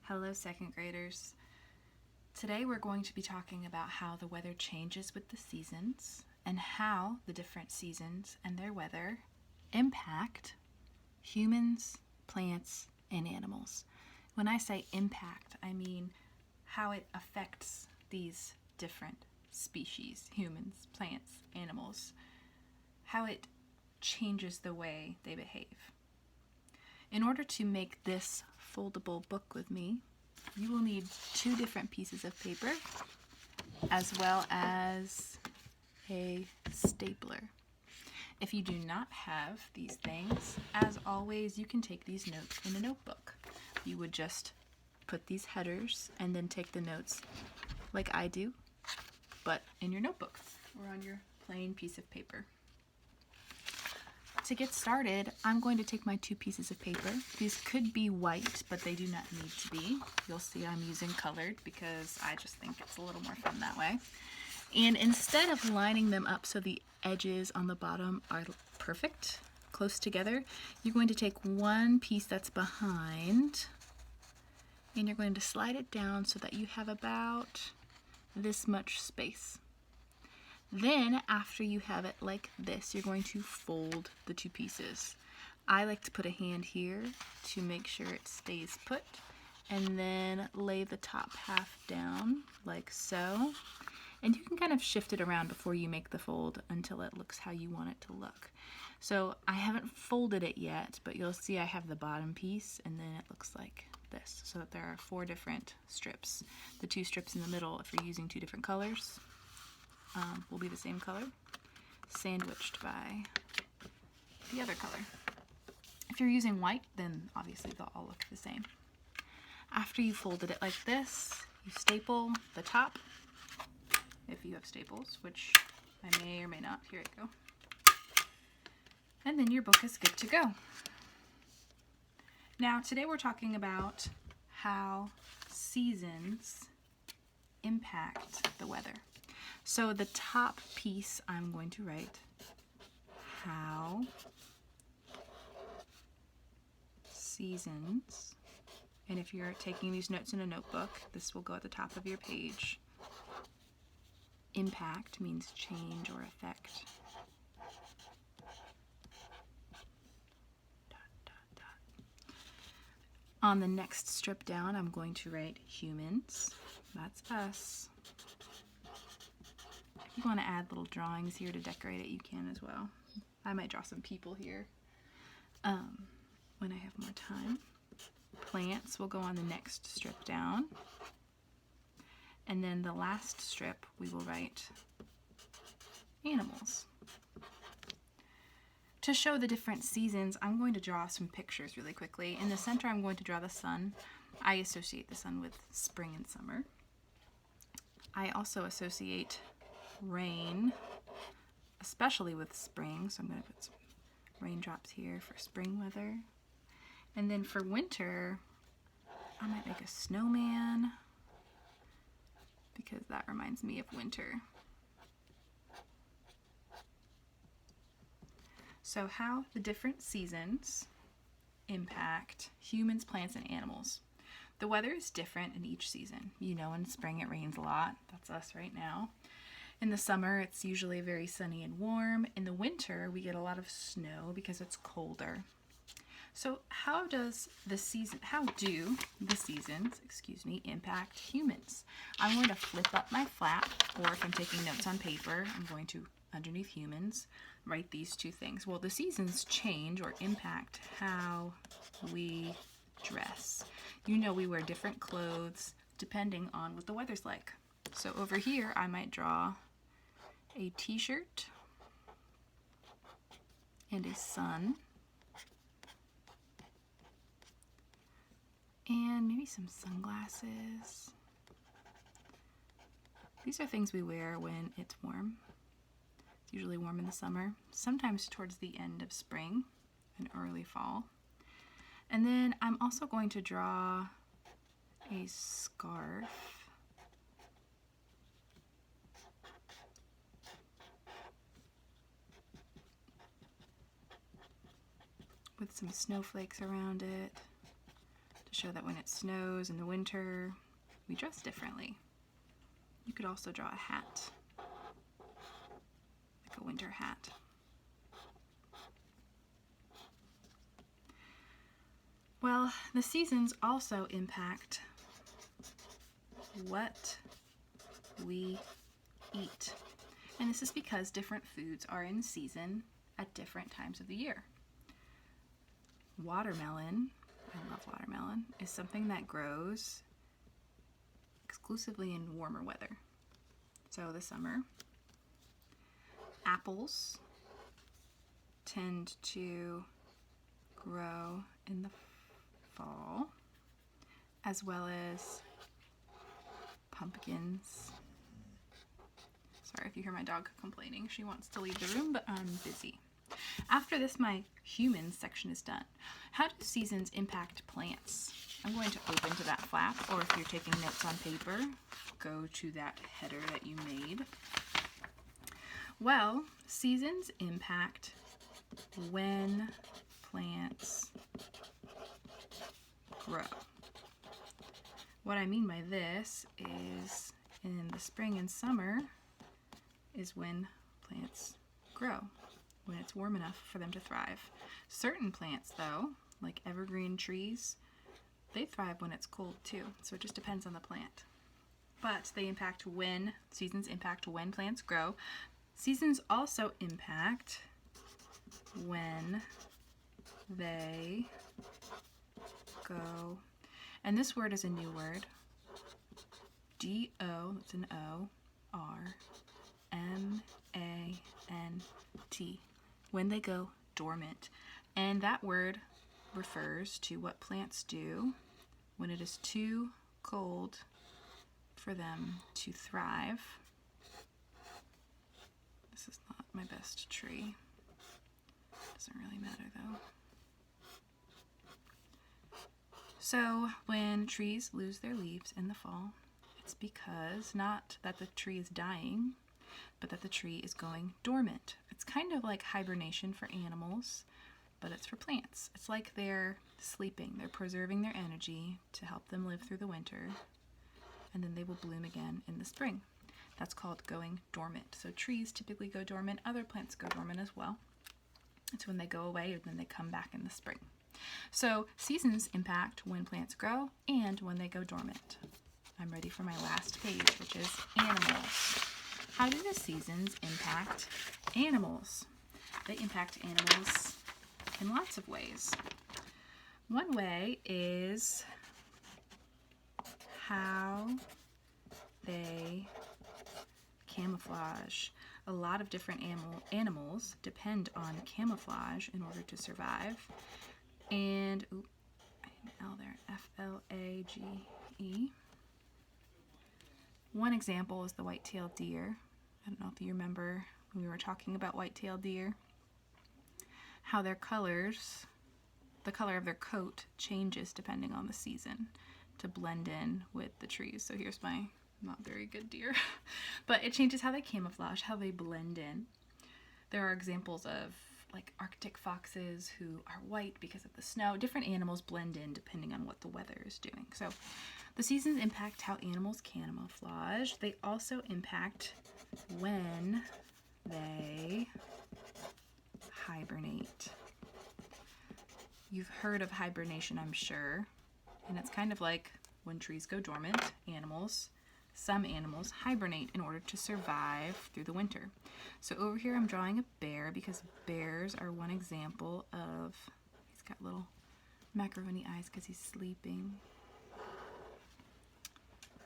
Hello, second graders. Today we're going to be talking about how the weather changes with the seasons and how the different seasons and their weather impact humans, plants, and animals. When I say impact, I mean how it affects these different species, humans, plants, animals, how it changes the way they behave. In order to make this foldable book with me, you will need 2 different pieces of paper as well as a stapler. If you do not have these things, as always, you can take these notes in a notebook. You would just put these headers and then take the notes like I do, but in your notebook or on your plain piece of paper. To get started, I'm going to take my 2 pieces of paper. These could be white, but they do not need to be. You'll see I'm using colored because I just think it's a little more fun that way. And instead of lining them up so the edges on the bottom are perfect, close together, you're going to take one piece that's behind and you're going to slide it down so that you have about this much space. Then, after you have it like this, you're going to fold the 2 pieces. I like to put a hand here to make sure it stays put, and then lay the top half down like so. And you can kind of shift it around before you make the fold until it looks how you want it to look. So I haven't folded it yet, but you'll see I have the bottom piece, and then it looks like this, so that there are 4 different strips. The 2 strips in the middle, if you're using 2 different colors, will be the same color, sandwiched by the other color. If you're using white, then obviously they'll all look the same. After you folded it like this, you staple the top, if you have staples, which I may or may not. Here you go. And then your book is good to go. Now, today we're talking about how seasons impact the weather. So the top piece, I'm going to write how seasons, and if you're taking these notes in a notebook, this will go at the top of your page. Impact means change or effect. On the next strip down, I'm going to write humans. That's us. If you want to add little drawings here to decorate it, you can as well. I might draw some people here when I have more time. Plants will go on the next strip down. And then the last strip, we will write animals. To show the different seasons, I'm going to draw some pictures really quickly. In the center, I'm going to draw the sun. I associate the sun with spring and summer. I also associate rain, especially with spring, so I'm going to put some raindrops here for spring weather. And then for winter, I might make a snowman because that reminds me of winter. So how the different seasons impact humans, plants, and animals. The weather is different in each season. You know, in spring it rains a lot. That's us right now. In the summer, it's usually very sunny and warm. In the winter, we get a lot of snow because it's colder. So how do the seasons, impact humans? I'm going to flip up my flap, or if I'm taking notes on paper, I'm going to, underneath humans, write these 2 things. Well, the seasons change or impact how we dress. You know, we wear different clothes depending on what the weather's like. So over here, I might draw a t-shirt and a sun and maybe some sunglasses. These are things we wear when it's warm. It's usually warm in the summer, sometimes towards the end of spring and early fall. And then I'm also going to draw a scarf with some snowflakes around it to show that when it snows in the winter, we dress differently. You could also draw a hat, like a winter hat. Well, the seasons also impact what we eat. And this is because different foods are in season at different times of the year. Watermelon, I love watermelon, is something that grows exclusively in warmer weather. So the summer. Apples tend to grow in the fall, as well as pumpkins. Sorry if you hear my dog complaining. She wants to leave the room, but I'm busy. After this, my humans section is done. How do seasons impact plants? I'm going to open to that flap, or if you're taking notes on paper, go to that header that you made. Well, seasons impact when plants grow. What I mean by this is in the spring and summer is when plants grow, when it's warm enough for them to thrive. Certain plants, though, like evergreen trees, they thrive when it's cold too, so it just depends on the plant. But they impact when, seasons impact when plants grow. Seasons also impact when they go, and this word is a new word, D-O, that's an O, R-M-A-N-T, when they go dormant. And that word refers to what plants do when it is too cold for them to thrive. This is not my best tree. Doesn't really matter though. So when trees lose their leaves in the fall, it's because not that the tree is dying, but that the tree is going dormant. It's kind of like hibernation for animals, but it's for plants. It's like they're sleeping. They're preserving their energy to help them live through the winter, and then they will bloom again in the spring. That's called going dormant. So trees typically go dormant. Other plants go dormant as well. It's when they go away and then they come back in the spring. So seasons impact when plants grow and when they go dormant. I'm ready for my last page, which is animals. How do the seasons impact animals? They impact animals in lots of ways. One way is how they camouflage. A lot of different animals depend on camouflage in order to survive. And, I need an L there, F-L-A-G-E. One example is the white-tailed deer. I don't know if you remember when we were talking about white-tailed deer, how their colors, the color of their coat changes depending on the season to blend in with the trees. So here's my not very good deer, but it changes how they camouflage, how they blend in. There are examples of like Arctic foxes who are white because of the snow. Different animals blend in depending on what the weather is doing. So the seasons impact how animals camouflage. They also impact when they hibernate. You've heard of hibernation, I'm sure, and it's kind of like when trees go dormant, some animals hibernate in order to survive through the winter. So over here I'm drawing a bear because bears are one example of, he's got little macaroni eyes because he's sleeping.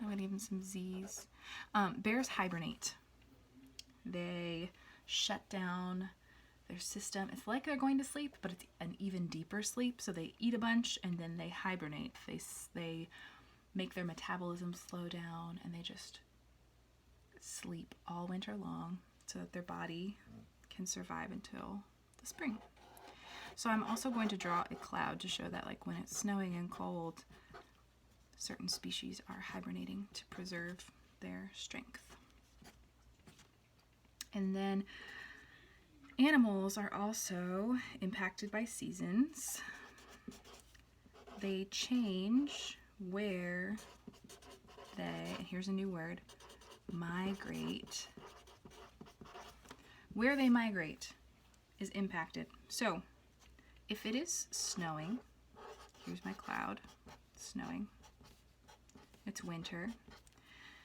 I'm going to give him some Z's. Bears hibernate. They shut down their system. It's like they're going to sleep, but it's an even deeper sleep. So they eat a bunch and then they hibernate. They make their metabolism slow down and they just sleep all winter long so that their body can survive until the spring. So I'm also going to draw a cloud to show that like when it's snowing and cold, certain species are hibernating to preserve their strength. And then animals are also impacted by seasons. they change where they, and here's a new word, migrate. Where they migrate is impacted. So if it is snowing, here's my cloud, snowing, it's winter.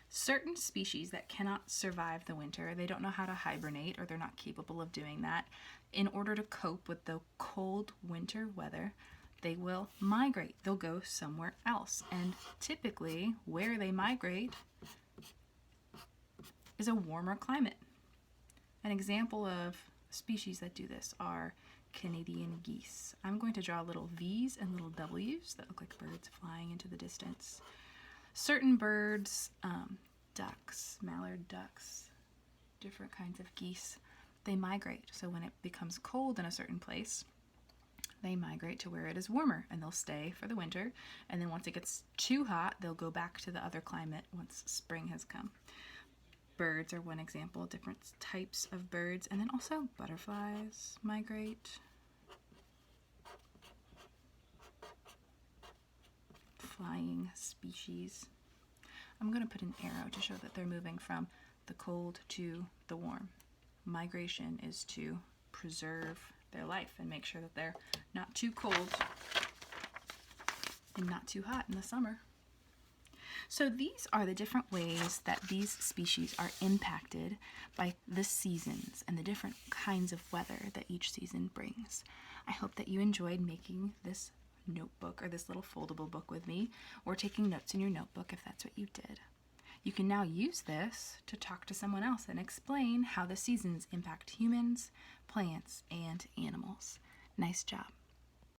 Certain species that cannot survive the winter, they don't know how to hibernate or they're not capable of doing that. In order to cope with the cold winter weather, they will migrate. They'll go somewhere else. And typically, where they migrate is a warmer climate. An example of species that do this are Canadian geese. I'm going to draw little V's and little W's that look like birds flying into the distance. Certain birds, ducks, mallard ducks, different kinds of geese, they migrate. So when it becomes cold in a certain place, they migrate to where it is warmer and they'll stay for the winter. And then once it gets too hot, they'll go back to the other climate once spring has come. Birds are one example, different types of birds. And then also butterflies migrate. Flying species. I'm going to put an arrow to show that they're moving from the cold to the warm. Migration is to preserve their life and make sure that they're not too cold and not too hot in the summer. So these are the different ways that these species are impacted by the seasons and the different kinds of weather that each season brings. I hope that you enjoyed making this notebook or this little foldable book with me, or taking notes in your notebook if that's what you did. You can now use this to talk to someone else and explain how the seasons impact humans, plants, and animals. Nice job.